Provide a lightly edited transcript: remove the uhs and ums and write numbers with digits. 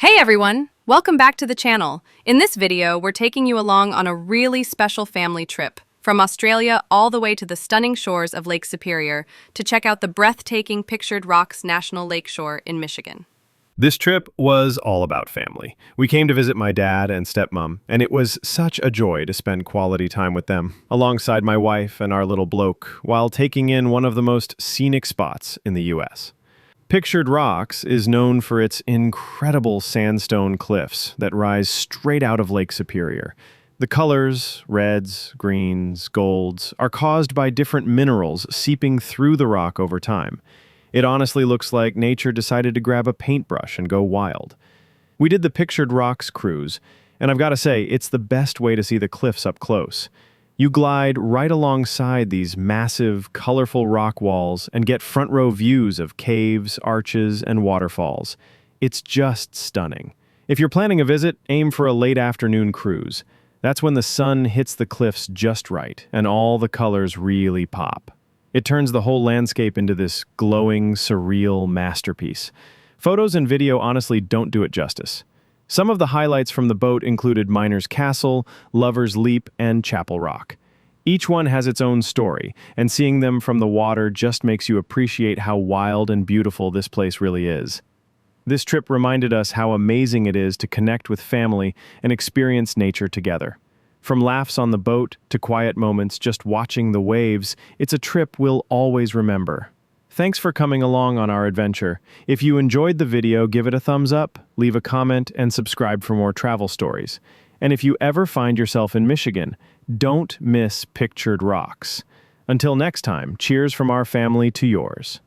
Hey everyone! Welcome back to the channel. In this video, we're taking you along on a really special family trip, from Australia all the way to the stunning shores of Lake Superior to check out the breathtaking Pictured Rocks National Lakeshore in Michigan. This trip was all about family. We came to visit my dad and stepmom, and it was such a joy to spend quality time with them, alongside my wife and our little bloke, while taking in one of the most scenic spots in the U.S. Pictured Rocks is known for its incredible sandstone cliffs that rise straight out of Lake Superior. The colors, reds, greens, golds, are caused by different minerals seeping through the rock over time. It honestly looks like nature decided to grab a paintbrush and go wild. We did the Pictured Rocks cruise, and I've got to say, it's the best way to see the cliffs up close. You glide right alongside these massive, colorful rock walls and get front-row views of caves, arches, and waterfalls. It's just stunning. If you're planning a visit, aim for a late afternoon cruise. That's when the sun hits the cliffs just right, and all the colors really pop. It turns the whole landscape into this glowing, surreal masterpiece. Photos and video honestly don't do it justice. Some of the highlights from the boat included Miner's Castle, Lover's Leap, and Chapel Rock. Each one has its own story, and seeing them from the water just makes you appreciate how wild and beautiful this place really is. This trip reminded us how amazing it is to connect with family and experience nature together. From laughs on the boat to quiet moments just watching the waves, it's a trip we'll always remember. Thanks for coming along on our adventure. If you enjoyed the video, give it a thumbs up, leave a comment, and subscribe for more travel stories. And if you ever find yourself in Michigan, don't miss Pictured Rocks. Until next time, cheers from our family to yours.